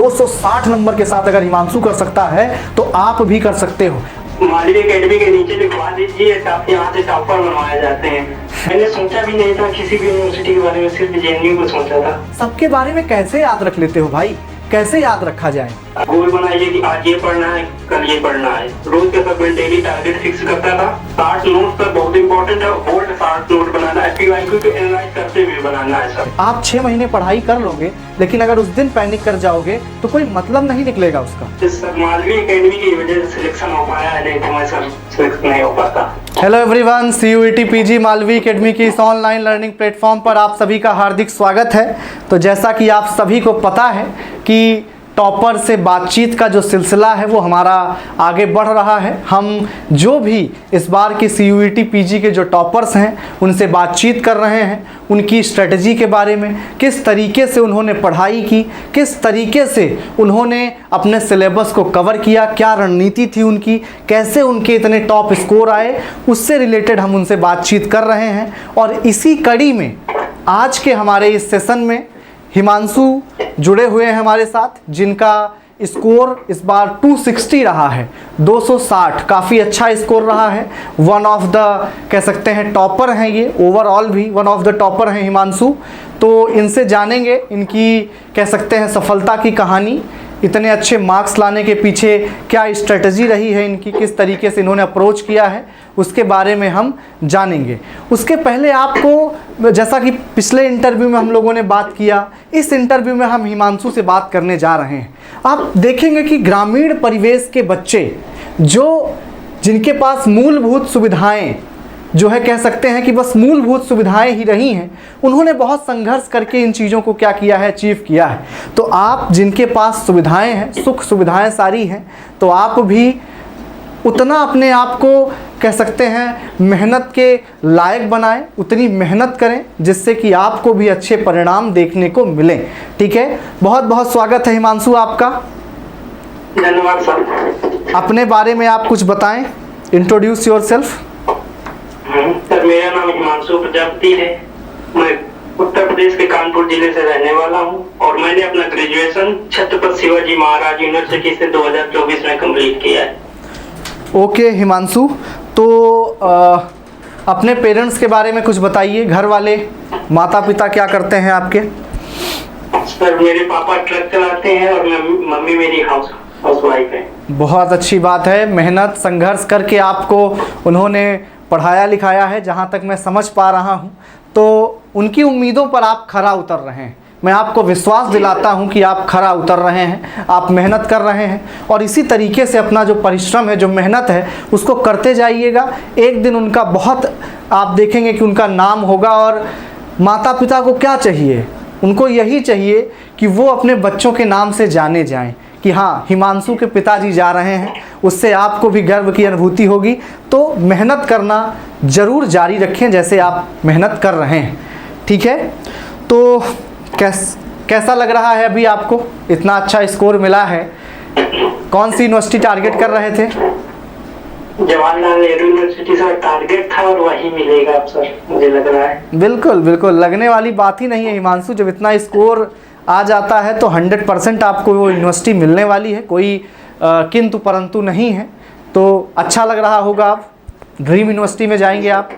260 number के साथ अगर हिमांशु कर सकता है तो आप भी कर सकते हो। मालवी एकेडमी के नीचे लिखवा दीजिए, यहाँ से टॉपर बनवाए जाते हैं। मैंने सोचा भी नहीं था किसी भी यूनिवर्सिटी के बारे में, सिर्फ जेएनयू को सोचा था। सबके बारे में कैसे याद रख लेते हो भाई, कैसे याद रखा जाए? गोल बनाइए कि आज ये पढ़ना है, कल ये पढ़ना है। रोज के सब मैं डेली टारगेट फिक्स करता था। 60 नोट पर बहुत इंपॉर्टेंट है, होल्ड 60 नोट बनाना है, पीवाईक्यू को एनालाइज करते हुए बनाना है सर। आप 6 महीने पढ़ाई कर लोगे, लेकिन अगर उस दिन पैनिक कर जाओगे तो कोई मतलब नहीं निकलेगा उसका। सर मालवी एकेडमी की वजह से सिलेक्शन हो पाया है, नहीं तो मैं सर सिलेक्शन नहीं हो पाता। Hello everyone, CUET PG Malvi academy की इस ऑनलाइन लर्निंग प्लेटफॉर्म पर आप सभी का हार्दिक स्वागत है। तो जैसा कि आप सभी को पता है कि टॉपर से बातचीत का जो सिलसिला है वो हमारा आगे बढ़ रहा है। हम जो भी इस बार की CUET PG के जो टॉपर्स हैं उनसे बातचीत कर रहे हैं, उनकी स्ट्रेटजी के बारे में, किस तरीके से उन्होंने पढ़ाई की, किस तरीके से उन्होंने अपने सिलेबस को कवर किया, क्या रणनीति थी उनकी, कैसे उनके इतने टॉप स्कोर आए, उससे रिलेटेड हम उनसे बातचीत कर रहे हैं। और इसी कड़ी में आज के हमारे इस सेशन में हिमांशु जुड़े हुए हैं हमारे साथ, जिनका स्कोर इस बार 260 रहा है, 260 काफ़ी अच्छा स्कोर रहा है। वन ऑफ द कह सकते हैं टॉपर हैं ये, ओवरऑल भी वन ऑफ द टॉपर हैं हिमांशु। तो इनसे जानेंगे इनकी कह सकते हैं सफलता की कहानी, इतने अच्छे मार्क्स लाने के पीछे क्या स्ट्रेटजी रही है इनकी, किस तरीके से इन्होंने अप्रोच किया है, उसके बारे में हम जानेंगे। उसके पहले आपको, जैसा कि पिछले इंटरव्यू में हम लोगों ने बात किया, इस इंटरव्यू में हम हिमांशु से बात करने जा रहे हैं। आप देखेंगे कि ग्रामीण परिवेश के बच्चे जिनके पास मूलभूत सुविधाएं जो है कह सकते हैं कि बस मूलभूत सुविधाएं ही रही हैं, उन्होंने बहुत संघर्ष करके इन चीज़ों को क्या किया है, अचीव किया है। तो आप जिनके पास सुविधाएं हैं, सुख सुविधाएं सारी हैं, तो आप भी उतना अपने आप को कह सकते हैं मेहनत के लायक बनाएं, उतनी मेहनत करें जिससे कि आपको भी अच्छे परिणाम देखने को मिले। ठीक है, बहुत बहुत स्वागत है हिमांशु आपका। धन्यवाद सर। अपने बारे में आप कुछ बताएं, इंट्रोड्यूस योरसेल्फ। सर मेरा नाम हिमांशु प्रजापति है, मैं उत्तर प्रदेश के कानपुर जिले से रहने वाला हूं और मैंने अपना ग्रेजुएशन छत्रपति शिवाजी महाराज यूनिवर्सिटी से 2024 में कंप्लीट किया है। ओके हिमांशु, तो अपने पेरेंट्स के बारे में कुछ बताइए, घर वाले, माता पिता क्या करते हैं आपके? सर मेरे पापा ट्रक चलाते हैं और मम्मी मेरी हाउसवाइफ है। बहुत अच्छी बात है, मेहनत संघर्ष करके आपको उन्होंने पढ़ाया लिखाया है, जहाँ तक मैं समझ पा रहा हूँ। तो उनकी उम्मीदों पर आप खरा उतर रहे हैं। मैं आपको विश्वास दिलाता हूं कि आप खरा उतर रहे हैं, आप मेहनत कर रहे हैं और इसी तरीके से अपना जो परिश्रम है, जो मेहनत है, उसको करते जाइएगा। एक दिन उनका बहुत आप देखेंगे कि उनका नाम होगा। और माता पिता को क्या चाहिए? उनको यही चाहिए कि वो अपने बच्चों के नाम से जाने जाएं कि हाँ, हिमांशु के पिताजी जा रहे हैं, उससे आपको भी गर्व की अनुभूति होगी। तो मेहनत करना ज़रूर जारी रखें जैसे आप मेहनत कर रहे हैं। ठीक है, तो कैसा लग रहा है अभी आपको? इतना अच्छा स्कोर मिला है, कौन सी यूनिवर्सिटी टारगेट कर रहे थे? जवाहरलाल नेहरू यूनिवर्सिटी से टारगेट था और वही मिलेगा अब सर, मुझे लग रहा है। बिल्कुल बिल्कुल, लगने वाली बात ही नहीं है हिमांशु। जब इतना स्कोर आ जाता है तो 100% आपको वो यूनिवर्सिटी मिलने वाली है, कोई किंतु परंतु नहीं है। तो अच्छा लग रहा होगा, आप ड्रीम यूनिवर्सिटी में जाएंगे आप।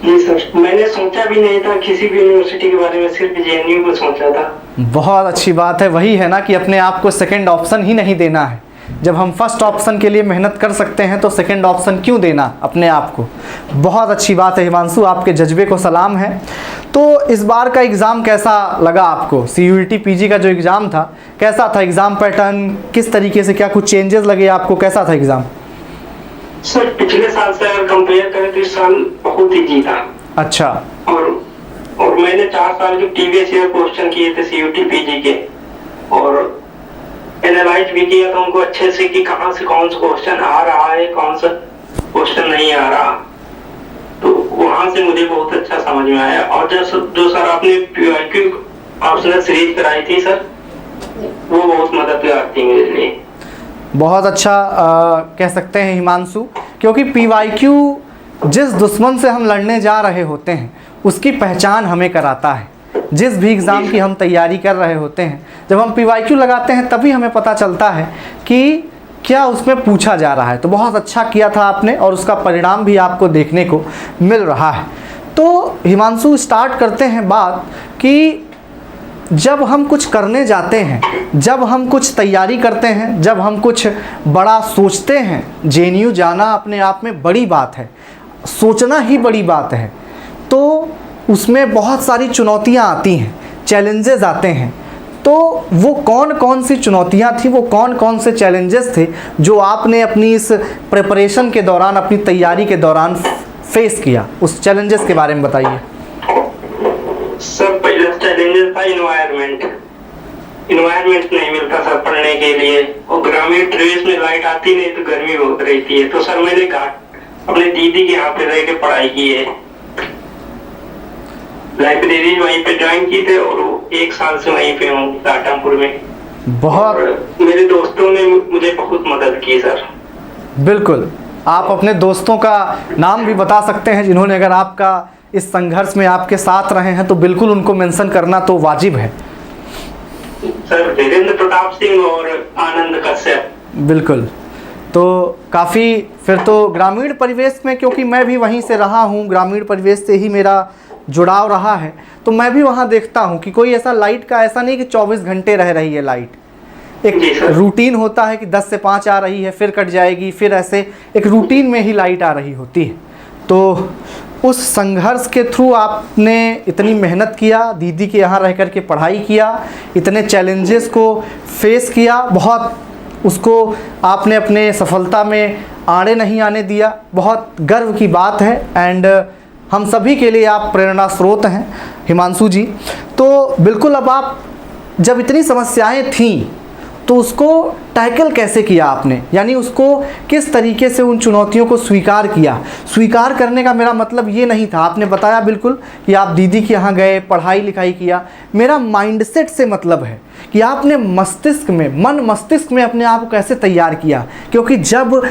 जी सर, मैंने सोचा भी नहीं था किसी भी यूनिवर्सिटी के बारे में, सिर्फ जेएनयू को सोचा था। बहुत अच्छी बात है, वही है ना कि अपने आप को सेकंड ऑप्शन ही नहीं देना है। जब हम फर्स्ट ऑप्शन के लिए मेहनत कर सकते हैं तो सेकंड ऑप्शन क्यों देना अपने आप को। बहुत अच्छी बात है हिमांशु, आपके जज्बे को सलाम है। तो इस बार का एग्ज़ाम कैसा लगा आपको? CUET PG का जो एग्ज़ाम था, कैसा था एग्ज़ाम पैटर्न, किस तरीके से, क्या कुछ चेंजेस लगे आपको, कैसा था एग्ज़ाम? सर पिछले साल से अगर कंपेयर करें तो इस साल बहुत ही जीता। अच्छा। और मैंने 4 साल के प्रीवियस ईयर क्वेश्चन किए थे CUET PG के और एनालाइज भी किया था उनको अच्छे से कि कहाँ से कौन सा क्वेश्चन आ रहा है, कौन सा क्वेश्चन नहीं आ रहा। तो वहां से मुझे बहुत अच्छा समझ में आया। और जो सर आपने PYQ ऑप्शनल सीरीज कराई थी सर, वो बहुत मददगार थी मेरे लिए। बहुत अच्छा कह सकते हैं हिमांशु, क्योंकि PYQ जिस दुश्मन से हम लड़ने जा रहे होते हैं उसकी पहचान हमें कराता है। जिस भी एग्ज़ाम की हम तैयारी कर रहे होते हैं, जब हम PYQ लगाते हैं तभी हमें पता चलता है कि क्या उसमें पूछा जा रहा है। तो बहुत अच्छा किया था आपने और उसका परिणाम भी आपको देखने को मिल रहा है। तो हिमांशु, स्टार्ट करते हैं बात कि जब हम कुछ करने जाते हैं, जब हम कुछ तैयारी करते हैं, जब हम कुछ बड़ा सोचते हैं, JNU जाना अपने आप में बड़ी बात है, सोचना ही बड़ी बात है, तो उसमें बहुत सारी चुनौतियां आती हैं, चैलेंजेस आते हैं। तो वो कौन कौन सी चुनौतियां थी, वो कौन कौन से चैलेंजेस थे जो आपने अपनी इस प्रिपरेशन के दौरान, अपनी तैयारी के दौरान फेस किया? उस चैलेंजेस के बारे में बताइए। सर पहला चैलेंजेस था इन्वायरमेंट नहीं मिलता सर पढ़ने के लिए, और ग्रामीण परिवेश में लाइट आती नहीं तो गर्मी बहुत रहती है। तो सर मैंने अपने दीदी के यहाँ पे रह के पढ़ाई की है, लाइब्रेरी वहीं पे ज्वाइन की थे और 1 साल से वहीं पे हूँ राटामपुर में। बहुत मेरे दोस्तों ने मुझे बहुत मदद की सर। बिल्कुल, आप अपने दोस्तों का नाम भी बता सकते हैं जिन्होंने अगर आपका इस संघर्ष में आपके साथ रहे हैं, तो बिल्कुल उनको मेंशन करना तो वाजिब है। सर वीरेंद्र प्रताप सिंह और आनंद कश्यप। बिल्कुल, तो काफ़ी फिर तो ग्रामीण परिवेश में, क्योंकि मैं भी वहीं से रहा हूँ, ग्रामीण परिवेश से ही मेरा जुड़ाव रहा है, तो मैं भी वहाँ देखता हूँ कि कोई ऐसा लाइट का ऐसा नहीं कि 24 घंटे रह रही है लाइट। एक रूटीन होता है कि 10 से 5 आ रही है, फिर कट जाएगी, फिर ऐसे एक रूटीन में ही लाइट आ रही होती है। तो उस संघर्ष के थ्रू आपने इतनी मेहनत किया, दीदी के यहाँ रह कर के पढ़ाई किया, इतने चैलेंजेस को फेस किया, बहुत उसको आपने अपने सफलता में आड़े नहीं आने दिया। बहुत गर्व की बात है एंड हम सभी के लिए आप प्रेरणा स्रोत हैं हिमांशु जी। तो बिल्कुल, अब आप जब इतनी समस्याएं थीं तो उसको टैकल कैसे किया आपने, यानी उसको किस तरीके से उन चुनौतियों को स्वीकार किया? स्वीकार करने का मेरा मतलब ये नहीं था, आपने बताया बिल्कुल कि आप दीदी के यहाँ गए, पढ़ाई लिखाई किया। मेरा माइंडसेट से मतलब है कि आपने मस्तिष्क में, मन मस्तिष्क में अपने आप को कैसे तैयार किया। क्योंकि जब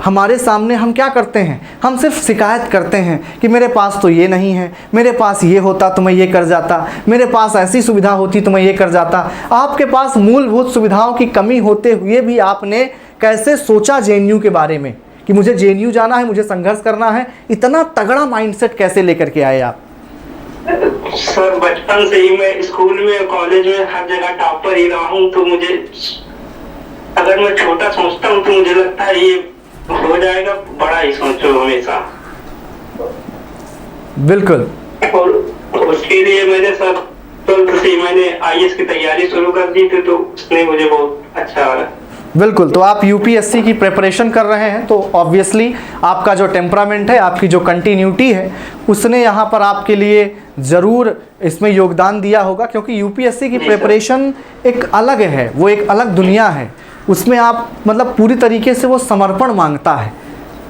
हमारे सामने हम क्या करते हैं, हम सिर्फ शिकायत करते हैं कि मेरे पास तो ये नहीं है, मेरे पास ये होता तो मैं ये कर जाता, मेरे पास ऐसी सुविधा होती तो मैं ये कर जाता। आपके पास मूलभूत सुविधाओं की कमी होते हुए भी आपने कैसे सोचा JNU के बारे में कि मुझे JNU जाना है, मुझे संघर्ष करना है? इतना तगड़ा माइंडसेट कैसे लेकर के आए आप? सर बचपन से ही मैं स्कूल में, कॉलेज में हर जगह टॉपर ही रहा हूँ। तो मुझे, अगर मैं छोटा सोचता हूँ तो मुझे लगता है ये हो जाएगा, बड़ा ही सोचो हमेशा। बिल्कुल, और उसके लिए मैंने सर 12th से मैंने IAS की तैयारी शुरू कर दी थी, तो उसने मुझे बहुत अच्छा लगा। बिल्कुल, तो आप UPSC की प्रिपरेशन कर रहे हैं, तो ऑब्वियसली आपका जो टेम्परामेंट है, आपकी जो कंटिन्यूटी है, उसने यहाँ पर आपके लिए ज़रूर इसमें योगदान दिया होगा। क्योंकि UPSC की प्रिपरेशन एक अलग है, वो एक अलग दुनिया है, उसमें आप मतलब पूरी तरीके से वो समर्पण मांगता है।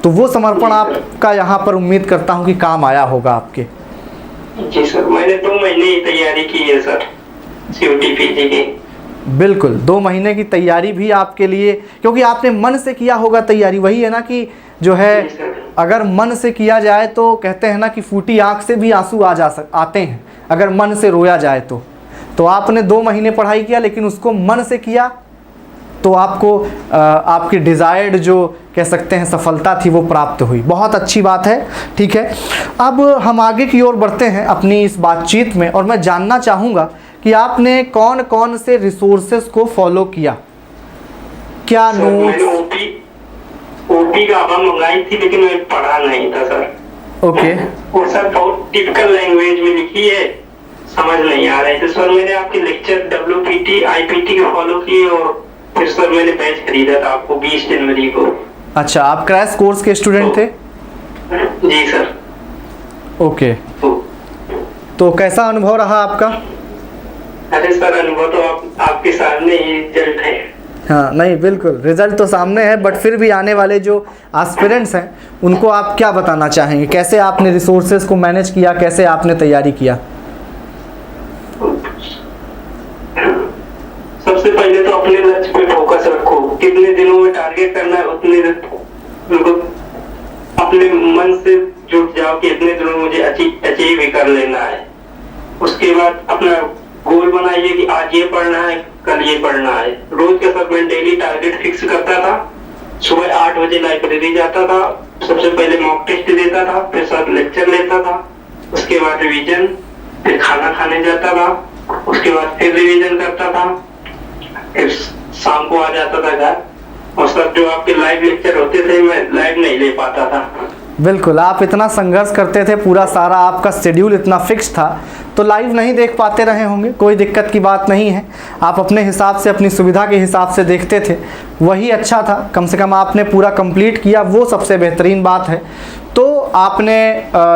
तो वो समर्पण आपका यहाँ पर उम्मीद करता हूँ कि काम आया होगा आपके। जी सर, मैंने 2 महीने की तैयारी की है सर CUT PG की। बिल्कुल, 2 महीने की तैयारी भी आपके लिए, क्योंकि आपने मन से किया होगा तैयारी। वही है ना कि जो है, अगर मन से किया जाए तो कहते हैं ना कि फूटी आंख से भी आंसू आते हैं अगर मन से रोया जाए तो आपने 2 महीने पढ़ाई किया, लेकिन उसको मन से किया तो आपको आपकी डिज़ायर्ड जो कह सकते हैं सफलता थी वो प्राप्त हुई। बहुत अच्छी बात है। ठीक है, अब हम आगे की ओर बढ़ते हैं अपनी इस बातचीत में, और मैं जानना चाहूँगा कि आपने कौन कौन से रिसोर्सेज को फॉलो किया, क्या नोट्स? ओपी का आवाम मंगाई थी, लेकिन मैं पढ़ा नहीं था सर। ओके। वो सर बहुत टिपिकल लैंग्वेज में लिखी है, समझ नहीं आ रहा है। तो सर मैंने आपके लेक्चर WPT IPT के फॉलो किए, और फिर सर मैंने बैच खरीदा था आपको 20 जनवरी को। अच्छा, आप क्रैश कोर्स के स्टूडेंट थे? जी सर। ओके, तो कैसा अनुभव रहा आपका? अरे सर, अनुभव तो आपके सामने ही रिजल्ट है। हाँ, नहीं बिल्कुल, रिजल्ट तो सामने है, बट फिर भी आने वाले जो एस्पिरेंट्स हैं उनको आप क्या बताना चाहेंगे? कैसे आपने रिसोर्सेज को मैनेज किया, कैसे आपने तैयारी किया? सबसे पहले तो अपने लक्ष्य पे फोकस रखो, कितने दिनों में टारगेट करना है उतने अपने मन से जुट जाओ कि इतने दिनों मुझे अचीव भी कर लेना है। उसके बाद अपना गोल बनाइए कि आज ये पढ़ना है, कल ये पढ़ना है। रोज के साथ मैं डेली टारगेट फिक्स करता था। सुबह 8 बजे लाइब्रेरी जाता था, सबसे पहले मॉक टेस्ट देता था, फिर साथ लेक्चर लेता था, उसके बाद रिवीजन, फिर खाना खाने जाता था, उसके बाद फिर रिवीजन करता था, फिर शाम को आ जाता था घर। और सर जो आपके लाइव लेक्चर होते थे मैं लाइव नहीं ले पाता था। बिल्कुल, आप इतना संघर्ष करते थे, पूरा सारा आपका शेड्यूल इतना फिक्स था, तो लाइव नहीं देख पाते रहे होंगे। कोई दिक्कत की बात नहीं है, आप अपने हिसाब से, अपनी सुविधा के हिसाब से देखते थे, वही अच्छा था। कम से कम आपने पूरा कंप्लीट किया, वो सबसे बेहतरीन बात है। तो आपने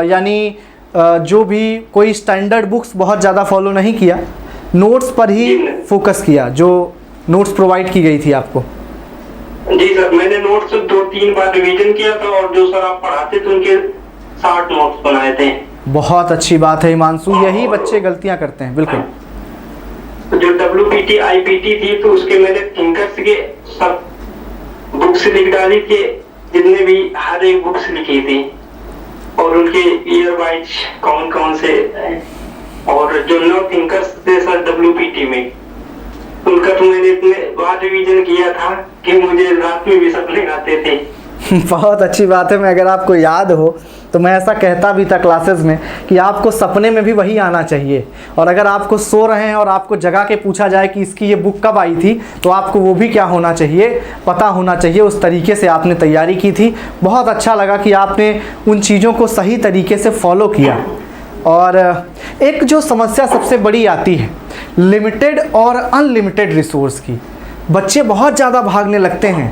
यानी जो भी कोई स्टैंडर्ड बुक्स बहुत ज़्यादा फॉलो नहीं किया, नोट्स पर ही फोकस किया, जो नोट्स प्रोवाइड की गई थी आपको। जी सर, मैंने नोट्स 2-3 बार रिवीजन किया था और जो सर आप पढ़ाते थे उनके 60 नोट्स बनाए थे। बहुत अच्छी बात है हिमांशु, यही बच्चे गलतियां करते हैं। बिल्कुल। जो WPT IPT थी तो उसके मैंने थिंकर्स के सब बुक्स लिख डाली थी, जितने भी हर एक बुक्स लिखी थी, और उनके ईयर वाइज कौन कौन से, और जो 9 थिंकर्स थे सर WPT में, उनका तो मैंने इतने बार रिवीजन किया था कि मुझे रात में भी सपने आते थे। बहुत अच्छी बात है। मैं अगर आपको याद हो तो मैं ऐसा कहता भी था क्लासेस में कि आपको सपने में भी वही आना चाहिए, और अगर आपको सो रहे हैं और आपको जगा के पूछा जाए कि इसकी ये बुक कब आई थी, तो आपको वो भी क्या होना चाहिए, पता होना चाहिए। उस तरीके से आपने तैयारी की थी। बहुत अच्छा लगा कि आपने उन चीज़ों को सही तरीके से फॉलो किया। और एक जो समस्या सबसे बड़ी आती है लिमिटेड और अनलिमिटेड रिसोर्स की, बच्चे बहुत ज़्यादा भागने लगते हैं,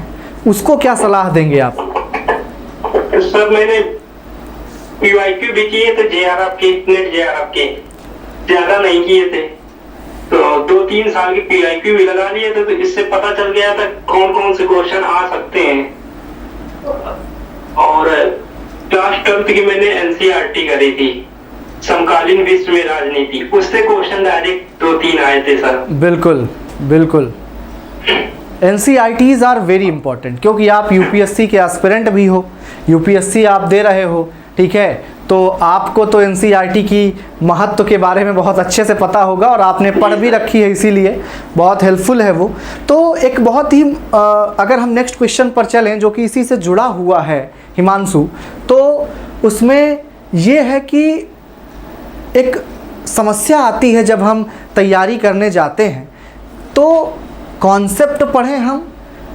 उसको क्या सलाह देंगे आप? सर मैंने PYQ भी किए थे, JRF के, नेट JRF के ज्यादा नहीं किए थे, तो 2-3 साल की PYQ भी लगा लिए थे, तो इससे पता चल गया था कौन कौन से क्वेश्चन आ सकते हैं। और क्लास 12th की मैंने NCERT करी थी, समकालीन विश्व में राजनीति, उससे क्वेश्चन डायरेक्ट 2-3 आए थे सर। बिल्कुल बिल्कुल। NCERTs आर वेरी इंपॉर्टेंट, क्योंकि आप UPSC के एस्पिरेंट भी हो, UPSC आप दे रहे हो, ठीक है, तो आपको तो NCERT की महत्व के बारे में बहुत अच्छे से पता होगा, और आपने पढ़ भी रखी है, इसीलिए बहुत हेल्पफुल है वो। तो एक बहुत ही अगर हम नेक्स्ट क्वेश्चन पर चलें जो कि इसी से जुड़ा हुआ है हिमांशु, तो उसमें ये है कि एक समस्या आती है जब हम तैयारी करने जाते हैं, तो कॉन्सेप्ट पढ़ें हम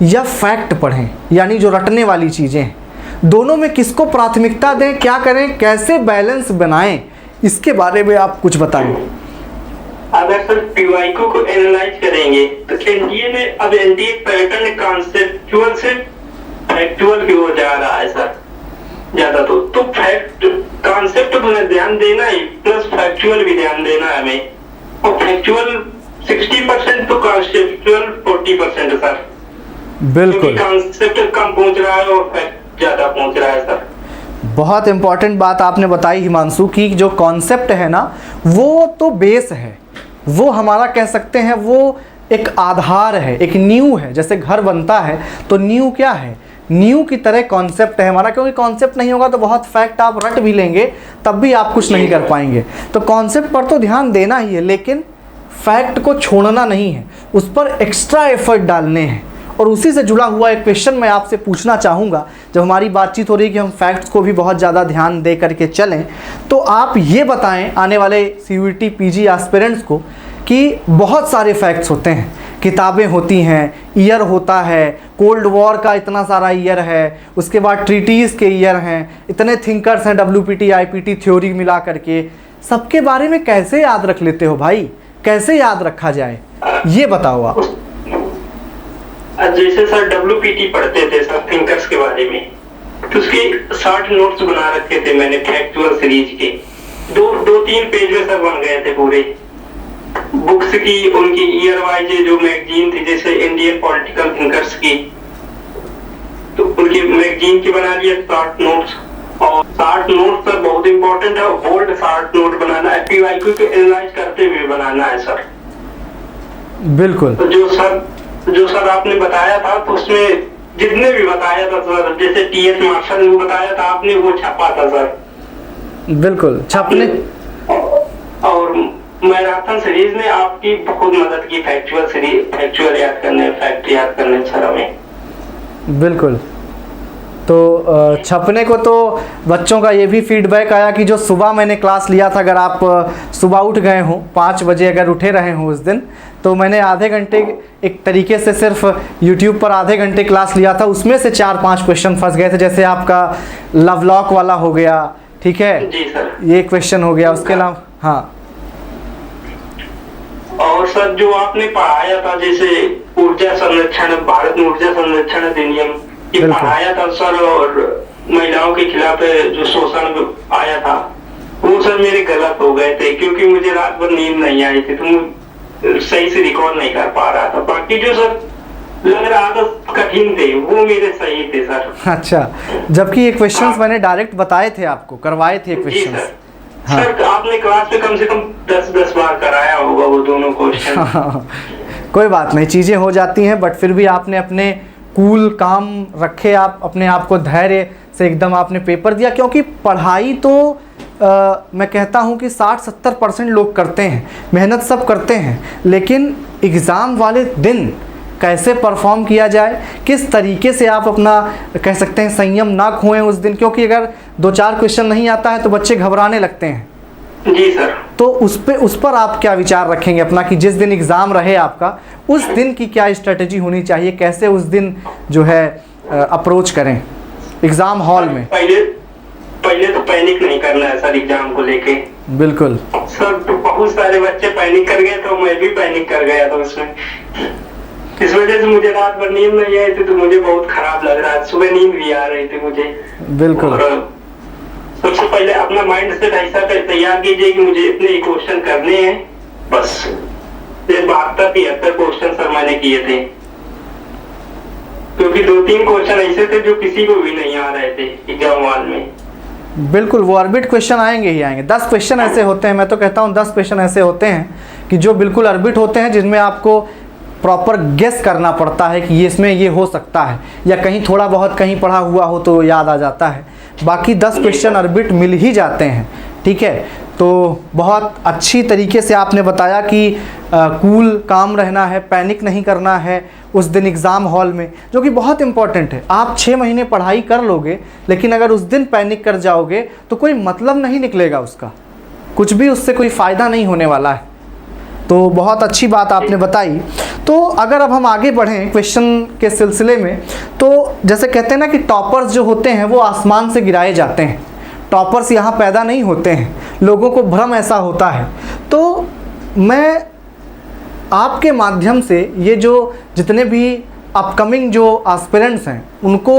या फैक्ट पढ़ें, यानी जो रटने वाली चीज़ें हैं, दोनों में किसको प्राथमिकता दें, क्या करें, कैसे बैलेंस बनाएं, इसके बारे में आप कुछ बताएं। अगर सर PYQ को एनालाइज करेंगे तो NDA में अब NDA पैटर्न कॉन्सेप्चुअल से फैक्चुअल की ओर जा रहा है सर ज्यादा। तो फैक्ट कॉन्सेप्ट पर ध्यान देना ही, प्लस फैक्चुअल भी ध्यान देना है हमें, और फैक्चुअल 60% तो कॉन्सेप्चुअल 40% सर। बिल्कुल, कॉन्सेप्ट कम पहुंच रहा है और फैक्ट ज्यादा पहुंच रहा है सर। बहुत इंपॉर्टेंट बात आपने बताई हिमांशु की, जो कॉन्सेप्ट है ना, वो तो बेस है, वो हमारा कह सकते हैं वो एक आधार है, एक नींव है। जैसे घर बनता है तो नींव क्या है, नींव की तरह कॉन्सेप्ट है हमारा, क्योंकि कॉन्सेप्ट नहीं होगा तो बहुत फैक्ट आप रट भी लेंगे तब भी आप कुछ नहीं कर पाएंगे। तो कॉन्सेप्ट पर तो ध्यान देना ही है, लेकिन फैक्ट को छोड़ना नहीं है, उस पर एक्स्ट्रा एफर्ट डालने हैं। और उसी से जुड़ा हुआ एक क्वेश्चन मैं आपसे पूछना चाहूँगा, जब हमारी बातचीत हो रही है कि हम फैक्ट्स को भी बहुत ज़्यादा ध्यान दे करके चलें, तो आप ये बताएं आने वाले CUET PG एस्पिरेंट्स को कि बहुत सारे फैक्ट्स होते हैं, किताबें होती हैं, ईयर होता है, कोल्ड वॉर का इतना सारा ईयर है, उसके बाद ट्रीटीज़ के ईयर हैं, इतने थिंकर्स हैं WPT IPT थ्योरी मिला करके, सबके बारे में कैसे याद रख लेते हो भाई, कैसे याद रखा जाए, ये बताओ आप। जैसे सर WPT पढ़ते थे सर थिंकर्स के बारे में, तो उसके 60 नोट्स बना रखे थे मैंने फैक्चुअल सीरीज के, 2-3 पेज में सर बन गए थे पूरे। बुक्स की उनकी ईयर वाइज जो मैगजीन थी, जैसे इंडियन पॉलिटिकल थिंकर्स की, तो उनकी मैगजीन की बना लिया 60 नोट्स। और 60 नोट्स सर बहुत इंपॉर्टेंट है, बोल्ड 60 नोट बनाना है, PYQ को एनालाइज करते हुए बनाना है सर। बिल्कुल। तो जो सर आपने बताया था, तो उसमें जितने भी बताया था सर, जैसे TS मार्शल ने बताया था आपने, वो छपा था सर। बिल्कुल छपने। और मैराथन सीरीज ने आपकी बहुत मदद की फैक्चुअल याद करने, फैक्ट याद करने सर हमें। बिल्कुल। तो छपने को तो बच्चों का ये भी फीडबैक आया कि जो सुबह मैंने क्लास लिया था, अगर आप सुबह उठ गए हों 5 बजे, अगर उठे रहे हों उस दिन, तो मैंने आधे घंटे एक तरीके से सिर्फ YouTube पर आधे घंटे क्लास लिया था, उसमें से 4-5 क्वेश्चन फंस गए थे। जैसे आपका लवलॉक वाला हो गया, ठीक है जी सर, ये क्वेश्चन हो गया, उसके अलावा हाँ। और सर जो आपने पढ़ाया था जैसे ऊर्जा संरक्षण, भारत में ऊर्जा संरक्षण अधिनियम ये पढ़ाया था सर, और महिलाओं के खिलाफ जो शोषण आया था वो सर मेरे गलत हो गए थे, क्योंकि मुझे रात भर नींद नहीं आई थी, तो सही से रिकॉर्ड नहीं कर पा रहा था। बाकी जो सर लग रहा था कठिन थे वो मेरे सही थे सर। अच्छा, जबकि ये क्वेश्चंस मैंने डायरेक्ट बताए थे आपको, करवाए थे क्वेश्चंस। हाँ। सर आपने क्लास में कम से कम 10 बार कराया होगा वो दोनों क्वेश्चन। कोई बात नहीं, चीज़ें हो जाती हैं, बट फिर भी आपने अपने कूल काम रखे, आप अपने आप को धैर्य से एकदम आपने पेपर दिया। क्योंकि पढ़ाई तो मैं कहता हूं कि 60-70% लोग करते हैं, मेहनत सब करते हैं, लेकिन एग्ज़ाम वाले दिन कैसे परफॉर्म किया जाए, किस तरीके से आप अपना कह सकते हैं संयम ना खोएं उस दिन। क्योंकि अगर 2-4 क्वेश्चन नहीं आता है तो बच्चे घबराने लगते हैं। जी सर। तो उस पर आप क्या विचार रखेंगे अपना, कि जिस दिन एग्ज़ाम रहे आपका, उस दिन की क्या स्ट्रेटेजी होनी चाहिए, कैसे उस दिन जो है अप्रोच करें एग्ज़ाम हॉल में? पहले तो पैनिक नहीं करना है सर एग्जाम को लेके। बिल्कुल सर, तो बहुत सारे बच्चे पैनिक कर गए, तो मैं भी पैनिक कर गया था उसमें। इस वजह से मुझे रात भर नींद नहीं आई थी, तो मुझे बहुत खराब लग रहा है, सुबह नींद भी आ रही थी मुझे। बिल्कुल। सबसे पहले अपना माइंड सेट ऐसा तैयार कीजिए कि मुझे इतने क्वेश्चन करने हैं, बस 72-73 क्वेश्चन सर मैंने किए थे, क्योंकि 2-3 क्वेश्चन ऐसे थे जो किसी को भी नहीं आ रहे थे एग्जाम हॉल में। बिल्कुल, वो ऑर्बिट क्वेश्चन आएंगे ही आएंगे। 10 क्वेश्चन ऐसे होते हैं, मैं तो कहता हूँ 10 क्वेश्चन ऐसे होते हैं कि जो बिल्कुल ऑर्बिट होते हैं, जिनमें आपको प्रॉपर गेस करना पड़ता है कि ये इसमें ये हो सकता है, या कहीं थोड़ा बहुत कहीं पढ़ा हुआ हो तो याद आ जाता है। बाकी 10 क्वेश्चन ऑर्बिट मिल ही जाते हैं, ठीक है। तो बहुत अच्छी तरीके से आपने बताया कि कूल काम रहना है, पैनिक नहीं करना है उस दिन एग्ज़ाम हॉल में, जो कि बहुत इम्पॉर्टेंट है। आप 6 महीने पढ़ाई कर लोगे, लेकिन अगर उस दिन पैनिक कर जाओगे तो कोई मतलब नहीं निकलेगा उसका, कुछ भी उससे कोई फ़ायदा नहीं होने वाला है। तो बहुत अच्छी बात आपने बताई। तो अगर अब हम आगे बढ़ें क्वेश्चन के सिलसिले में, तो जैसे कहते हैं ना कि टॉपर्स जो होते हैं वो आसमान से गिराए जाते हैं, टॉपर्स यहाँ पैदा नहीं होते हैं, लोगों को भ्रम ऐसा होता है। तो मैं आपके माध्यम से ये जो जितने भी अपकमिंग जो एस्पिरेंट्स हैं उनको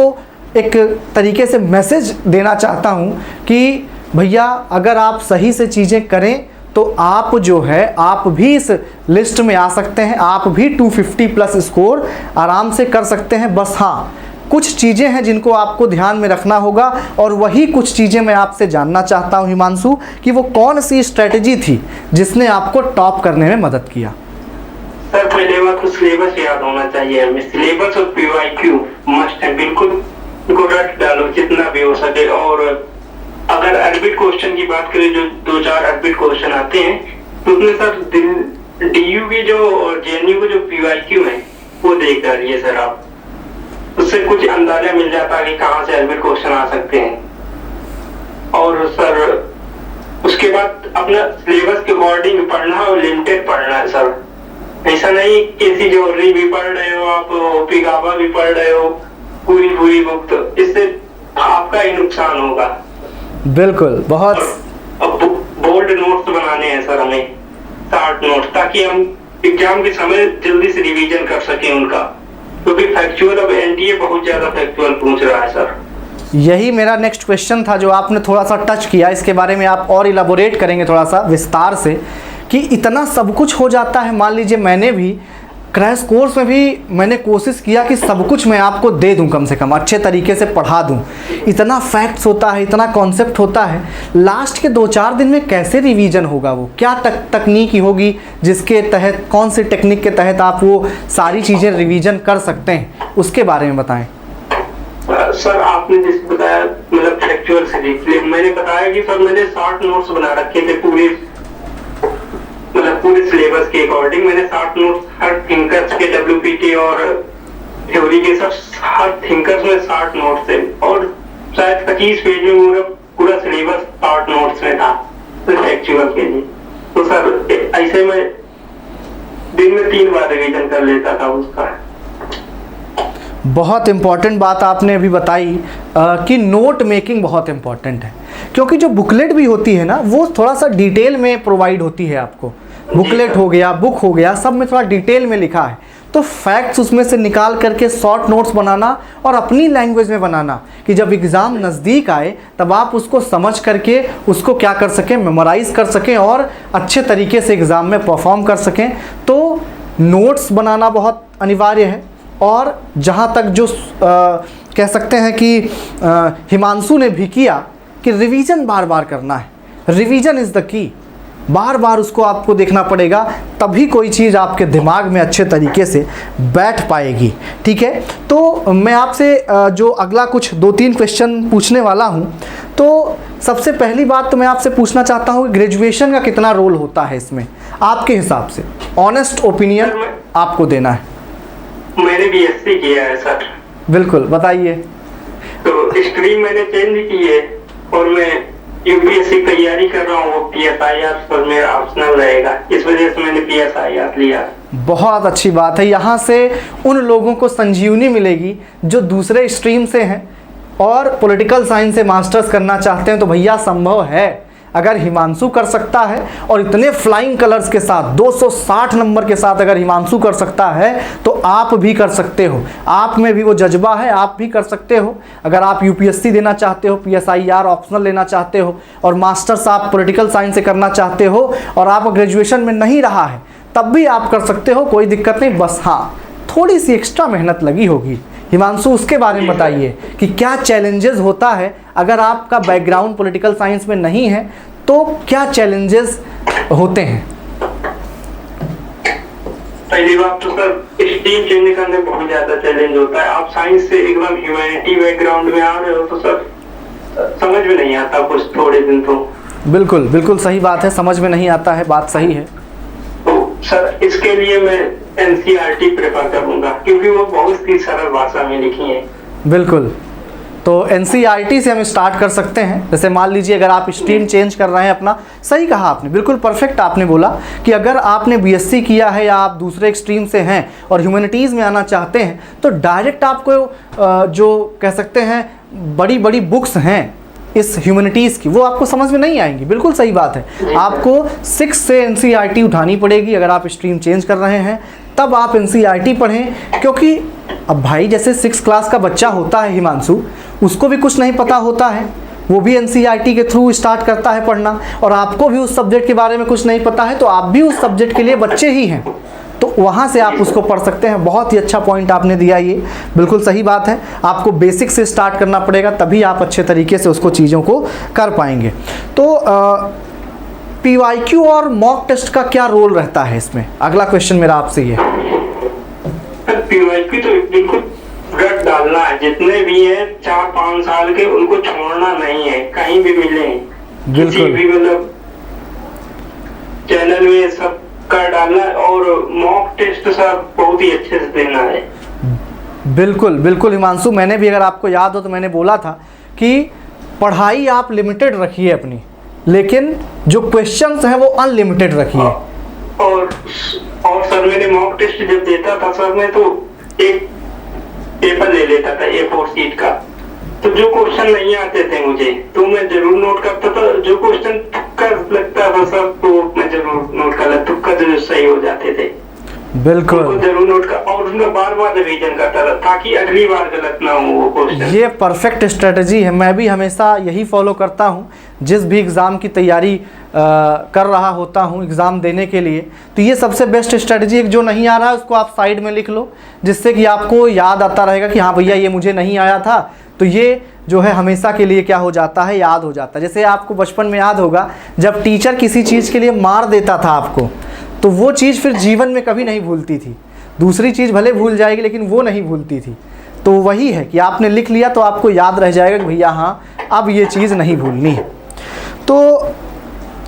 एक तरीके से मैसेज देना चाहता हूँ कि भैया अगर आप सही से चीज़ें करें तो आप जो है आप भी इस लिस्ट में आ सकते हैं, आप भी 250 प्लस स्कोर आराम से कर सकते हैं। बस हाँ, कुछ चीज़ें हैं जिनको आपको ध्यान में रखना होगा, और वही कुछ चीज़ें मैं आपसे जानना चाहता हूं हिमांशु कि वो कौन सी स्ट्रेटजी थी जिसने आपको टॉप करने में मदद किया। सर पहले बात तो सिलेबस याद होना चाहिए हमें, सिलेबस और PYQ मस्ट है, बिल्कुल इनको रट डालो जितना भी हो सके। और अगर एडबिट क्वेश्चन की बात करें, जो 2-4 एडबिट क्वेश्चन आते हैं, तो उसमें सर DU की जो और JNU के जो PYQ है वो देख डालिए सर आप, उससे कुछ अंदाजा मिल जाता है कि कहाँ से एडबिट क्वेश्चन आ सकते हैं। और सर उसके बाद अपना सिलेबस के अकॉर्डिंग पढ़ना और लिमिटेड पढ़ना है सर, ऐसा नहीं किसी जोहरी भी पढ़ रहे हो आप, OP गाबा भी पढ़ रहे हो पूरी बुक, तो इससे आपका ही नुकसान होगा। बिल्कुल, बहुत बोल्ड नोट्स बनाने हैं सर हमें, 60 नोट्स, ताकि हम एग्जाम के समय जल्दी से रिवीजन कर सकें उनका, क्योंकि फैक्चुअल अब NTA बहुत ज्यादा फैक्चुअल पूछ रहा है सर। यही मेरा नेक्स्ट क्वेश्चन था जो आपने थोड़ा सा टच किया, इसके बारे में आप और इलाबोरेट करेंगे थोड़ा सा विस्तार से कि इतना सब कुछ हो जाता है। मान लीजिए मैंने भी क्रैश कोर्स में भी मैंने कोशिश किया कि सब कुछ मैं आपको दे दूं, कम से कम अच्छे तरीके से पढ़ा दूं। इतना फैक्ट्स होता है, इतना कॉन्सेप्ट होता है, लास्ट के 2-4 दिन में कैसे रिवीजन होगा, वो क्या तकनीक होगी जिसके तहत, कौन सी टेक्निक के तहत आप वो सारी चीज़ें रिवीजन कर सकते हैं, उसके बारे में बताएं। सर आपने जिस बताया मतलब फैक्चुअल से मैंने बताया कि सर मैंने 60 नोट्स बना रखे थे पूरे, पूरे सिलेबस के अकॉर्डिंग मैंने 60 नोट्स हर थिंकर्स के, WPT और थ्योरी के सब हर थिंकर्स में 60 नोट्स थे, और शायद 25 पेज में पूरा सिलेबस 60 नोट्स में था एक्चुअल के लिए। तो सर ऐसे में दिन में 3 बार रिवीजन कर लेता था उसका। बहुत इम्पॉर्टेंट बात आपने अभी बताई कि नोट मेकिंग बहुत इम्पॉर्टेंट है, क्योंकि जो बुकलेट भी होती है ना वो थोड़ा सा डिटेल में प्रोवाइड होती है आपको। बुकलेट हो गया, बुक हो गया, सब में थोड़ा डिटेल में लिखा है, तो फैक्ट्स उसमें से निकाल करके शॉर्ट नोट्स बनाना और अपनी लैंग्वेज में बनाना कि जब एग्ज़ाम नज़दीक आए तब आप उसको समझ करके उसको क्या कर सकें, मेमोराइज़ कर सकें और अच्छे तरीके से एग्ज़ाम में परफॉर्म कर सकें। तो नोट्स बनाना बहुत अनिवार्य है। और जहाँ तक जो कह सकते हैं कि हिमांशु ने भी किया कि रिवीजन बार बार करना है, रिवीजन इज़ द की, बार बार उसको आपको देखना पड़ेगा, तभी कोई चीज़ आपके दिमाग में अच्छे तरीके से बैठ पाएगी। ठीक है, तो मैं आपसे जो अगला कुछ 2-3 क्वेश्चन पूछने वाला हूँ, तो सबसे पहली बात तो मैं आपसे पूछना चाहता हूँ कि ग्रेजुएशन का कितना रोल होता है इसमें आपके हिसाब से? ऑनेस्ट ओपिनियन आपको देना है। मैंने BSc किया है सर। बिल्कुल, बताइए। तो स्ट्रीम मैंने चेंज की है और मैं UPSC तैयारी कर रहा हूँ, वो PSIR पर मेरा ऑप्शनल रहेगा, इस वजह से मैंने PSIR लिया। बहुत अच्छी बात है। यहाँ से उन लोगों को संजीवनी मिलेगी जो दूसरे स्ट्रीम से हैं और पॉलिटिकल साइंस से मास्टर्स करना चाहते हैं। तो भैया संभव है, अगर हिमांशु कर सकता है और इतने फ्लाइंग कलर्स के साथ 260 नंबर के साथ अगर हिमांशु कर सकता है तो आप भी कर सकते हो। आप में भी वो जज्बा है, आप भी कर सकते हो। अगर आप UPSC देना चाहते हो, PSIR ऑप्शनल लेना चाहते हो और मास्टर्स आप पॉलिटिकल साइंस से करना चाहते हो और आप ग्रेजुएशन में नहीं रहा है, तब भी आप कर सकते हो, कोई दिक्कत नहीं। बस हाँ, थोड़ी सी एक्स्ट्रा मेहनत लगी होगी। हिमांशु, उसके बारे में बताइए कि क्या चैलेंजेस होता है अगर आपका बैकग्राउंड पॉलिटिकल साइंस में नहीं है, तो क्या चैलेंजेस होते हैं? पहली बात तो सर स्ट्रीम चेंज करने में बहुत ज्यादा चैलेंज होता है। आप साइंस से एकदम ह्यूमैनिटी बैकग्राउंड में आ रहे हो तो सर समझ में नहीं आता कुछ थोड़े दिन तो। बिल्कुल बिल्कुल सही बात है, समझ में नहीं आता है, बात सही है। तो सर इसके लिए मैं NCERT प्रेफर करूंगा क्योंकि वो बहुत ही सरल भाषा में लिखी है। बिल्कुल, तो NCERT से हम स्टार्ट कर सकते हैं। जैसे मान लीजिए अगर आप स्ट्रीम चेंज कर रहे हैं अपना, सही कहा आपने, बिल्कुल परफेक्ट आपने बोला कि अगर आपने BSc किया है या आप दूसरे स्ट्रीम से हैं और ह्यूमैनिटीज़ में आना चाहते हैं तो डायरेक्ट आपको जो कह सकते हैं बड़ी बड़ी बुक्स हैं इस ह्यूमैनिटीज़ की, वो आपको समझ में नहीं आएंगी। बिल्कुल सही बात है, आपको 6 से NCERT उठानी पड़ेगी। अगर आप स्ट्रीम चेंज कर रहे हैं तब आप NCERT पढ़ें, क्योंकि अब भाई जैसे 6 क्लास का बच्चा होता है हिमांशु, उसको भी कुछ नहीं पता होता है, वो भी NCERT के थ्रू स्टार्ट करता है पढ़ना, और आपको भी उस सब्जेक्ट के बारे में कुछ नहीं पता है तो आप भी उस सब्जेक्ट के लिए बच्चे ही हैं, तो वहाँ से आप उसको पढ़ सकते हैं। बहुत ही अच्छा पॉइंट आपने दिया, ये बिल्कुल सही बात है। आपको बेसिक से स्टार्ट करना पड़ेगा, तभी आप अच्छे तरीके से उसको चीज़ों को कर पाएंगे। तो PYQ और मॉक टेस्ट का क्या रोल रहता है इसमें? अगला क्वेश्चन मेरा आपसे ये। PYQ तो बिल्कुल रट डालना है, जितने भी हैं 4-5 साल के उनको छोड़ना नहीं है, कहीं भी मिले किसी भी मतलब चैनल में सब कर डालना है। और मॉक टेस्ट सब बहुत ही अच्छे से देना है। बिल्कुल बिल्कुल हिमांशु, मैंने भी, अगर आपको याद हो तो मैंने बोला था कि पढ़ाई आप लिमिटेड रखिए अपनी, लेकिन जो क्वेश्चंस हैं वो अनलिमिटेड रखिए। और सर मैंने मॉक टेस्ट जब देता था सर, मैं तो एक पेपर ले लेता था A4 शीट का, तो जो क्वेश्चन नहीं आते थे मुझे तो मैं जरूर नोट करता था। जो क्वेश्चन तुक्का लगता था सर तो मैं जरूर नोट कर लेता, तुक्का जो सही हो जाते थे बिल्कुल जरूर नोट कर, और उसमें बार बार रिवीजन करता था ताकि अगली बार गलत ना हो वो क्वेश्चन। ये परफेक्ट स्ट्रेटजी है, मैं भी हमेशा यही फॉलो करता हूँ जिस भी एग्ज़ाम की तैयारी कर रहा होता हूँ एग्ज़ाम देने के लिए। तो ये सबसे बेस्ट स्ट्रेटजी है, जो नहीं आ रहा है उसको आप साइड में लिख लो, जिससे कि आपको याद आता रहेगा कि हाँ भैया ये मुझे नहीं आया था, तो ये जो है हमेशा के लिए क्या हो जाता है, याद हो जाता है। जैसे आपको बचपन में याद होगा जब टीचर किसी चीज़ के लिए मार देता था आपको, तो वो चीज़ फिर जीवन में कभी नहीं भूलती थी। दूसरी चीज़ भले भूल जाएगी लेकिन वो नहीं भूलती थी। तो वही है कि आपने लिख लिया तो आपको याद रह जाएगा कि भैया हाँ अब ये चीज़ नहीं भूलनी है। तो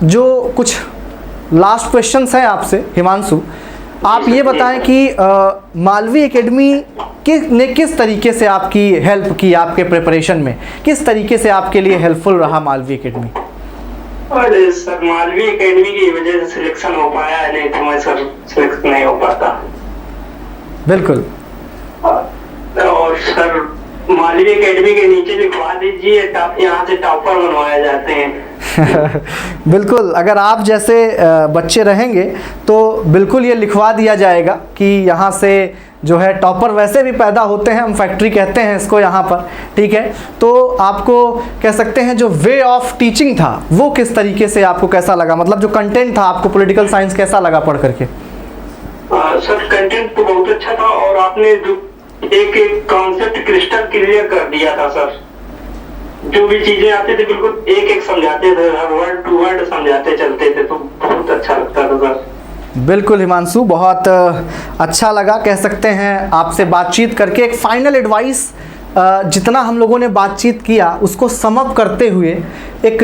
जो कुछ लास्ट क्वेश्चंस हैं आपसे हिमांशु, आप ये बताएं कि मालवी एकेडमी ने किस तरीके से आपकी हेल्प की आपके प्रिपरेशन में, किस तरीके से आपके लिए हेल्पफुल रहा मालवी एकेडमी? अरे सर, मालवी एकेडमी की वजह से सिलेक्शन हो पाया है, नहीं तो मैं सर सिलेक्शन नहीं हो पाता। बिल्कुल। और सर मालवी एकेडमी के नीचे लिखवा दीजिए, यहाँ से टॉपर बनवाए जाते हैं। बिल्कुल, अगर आप जैसे बच्चे रहेंगे तो बिल्कुल ये लिखवा दिया जाएगा कि यहाँ से जो है टॉपर वैसे भी पैदा होते हैं, हम फैक्ट्री कहते हैं इसको यहाँ पर, ठीक है। तो आपको कह सकते हैं जो वे ऑफ टीचिंग था वो किस तरीके से आपको कैसा लगा, मतलब जो कंटेंट था आपको पॉलिटिकल साइंस कैसा लगा पढ़ करके? सर कंटेंट तो बहुत अच्छा था, और आपने जो एक एक कॉन्सेप्ट क्रिस्टल क्लियर कर दिया था सर। जो भी चीजें आती थी बिल्कुल एक एक समझाते थे, हर वर्ड टू वर्ड समझाते चलते थे, तो बहुत अच्छा लगता था सर। बिल्कुल हिमांशु, बहुत अच्छा लगा कह सकते हैं आपसे बातचीत करके। एक फाइनल एडवाइस, जितना हम लोगों ने बातचीत किया उसको सम अप करते हुए एक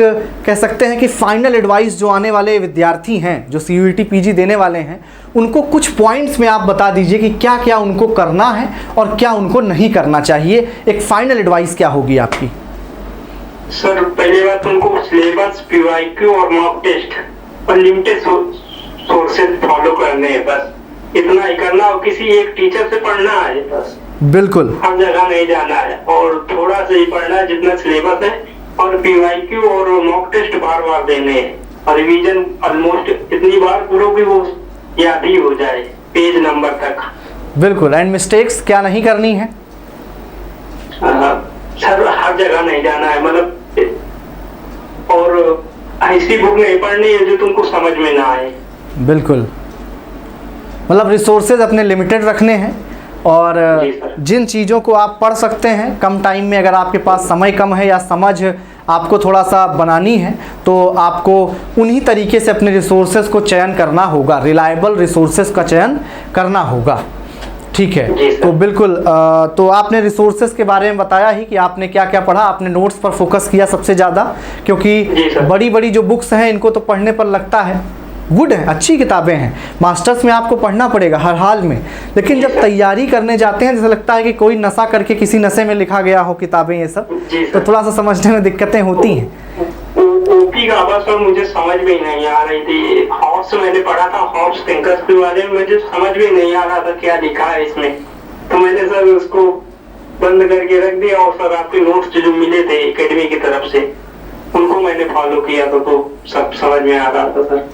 कह सकते हैं कि फाइनल एडवाइस जो आने वाले विद्यार्थी हैं जो CUET PG देने वाले हैं उनको कुछ पॉइंट्स में आप बता दीजिए कि क्या क्या उनको करना है और क्या उनको नहीं करना चाहिए। एक फाइनल एडवाइस क्या होगी आपकी? सर पहली बात, उनको सिलेबस, PYQ और मॉक टेस्ट और लिमिटेड सोर्सेज फॉलो करने हैं, बस इतना ही करना, और किसी एक टीचर से पढ़ना है बस। बिल्कुल, हर जगह नहीं जाना है, और थोड़ा सा ही पढ़ना है जितना सिलेबस है, और PYQ और मॉक टेस्ट बार बार देने हैं, और रिवीजन ऑलमोस्ट इतनी बार करो कि वो याद ही हो जाए पेज नंबर तक। बिल्कुल। एंड मिस्टेक्स क्या नहीं करनी है? सर हर जगह नहीं जाना है, मतलब और ऐसी बुक नहीं पढ़नी है जो तुमको समझ में ना आए। बिल्कुल, मतलब रिसोर्सेज अपने लिमिटेड रखने हैं, और जिन चीज़ों को आप पढ़ सकते हैं कम टाइम में, अगर आपके पास समय कम है या समझ आपको थोड़ा सा बनानी है तो आपको उन्हीं तरीके से अपने रिसोर्सेज को चयन करना होगा, रिलायबल रिसोर्सेज का चयन करना होगा, ठीक है। तो बिल्कुल, तो आपने रिसोर्सेज के बारे में बताया ही कि आपने क्या क्या पढ़ा, आपने नोट्स पर फोकस किया सबसे ज़्यादा, क्योंकि बड़ी बड़ी जो बुक्स हैं इनको तो पढ़ने पर लगता है गुड है, अच्छी किताबें हैं, मास्टर्स में आपको पढ़ना पड़ेगा हर हाल में, लेकिन जब तैयारी करने जाते हैं जैसे लगता है कि कोई नशा करके किसी नशे में लिखा गया हो किताबें ये सब, तो थोड़ा सा समझने में दिक्कतें होती हैं। ओपी का आवाज सर मुझे समझ में नहीं आ रही थी। हॉब्स मैंने पढ़ा था, हॉब्स थिंकर्स के बारे में, मुझे समझ में नहीं आ रहा था क्या लिखा है इसमें, तो मैंने सर उसको बंद करके रख दिया, और सर आपके नोट्स जो मिले थे एकेडमी की तरफ से उनको मैंने फॉलो किया, तो सब समझ में आ रहा था सर।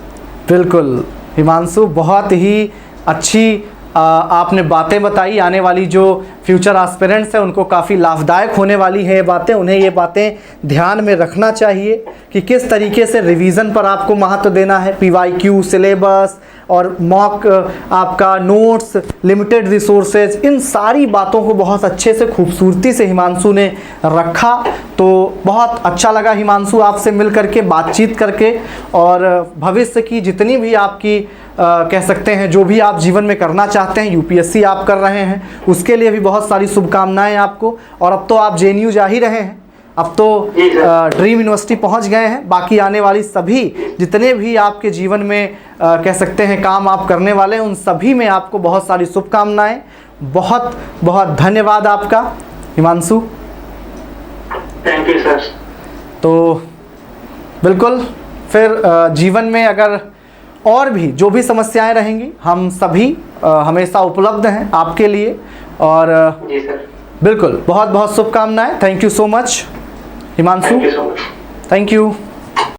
बिल्कुल हिमांशु, बहुत ही अच्छी आपने बातें बताई, आने वाली जो फ्यूचर एस्पिरेंट्स हैं उनको काफ़ी लाभदायक होने वाली है ये बातें, उन्हें ये बातें ध्यान में रखना चाहिए कि किस तरीके से रिवीजन पर आपको महत्व देना है, PYQ, सिलेबस और मॉक आपका नोट्स, लिमिटेड रिसोर्सेज, इन सारी बातों को बहुत अच्छे से खूबसूरती से हिमांशु ने रखा। तो बहुत अच्छा लगा हिमांशु आपसे मिल करके, बातचीत करके, और भविष्य की जितनी भी आपकी कह सकते हैं जो भी आप जीवन में करना चाहते हैं, UPSC आप कर रहे हैं उसके लिए भी बहुत सारी शुभकामनाएं आपको। और अब तो आप JNU जा ही रहे हैं, अब तो ड्रीम यूनिवर्सिटी पहुंच गए हैं, बाकी आने वाली सभी जितने भी आपके जीवन में कह सकते हैं काम आप करने वाले हैं उन सभी में आपको बहुत सारी शुभकामनाएं। बहुत बहुत धन्यवाद आपका हिमांशु। Thank you sir. तो बिल्कुल, फिर जीवन में अगर और भी जो भी समस्याएं रहेंगी हम सभी हमेशा उपलब्ध हैं आपके लिए, और जी सर बिल्कुल बहुत बहुत शुभकामनाएं। Thank you so much Himanshu, thank you so much. Thank you.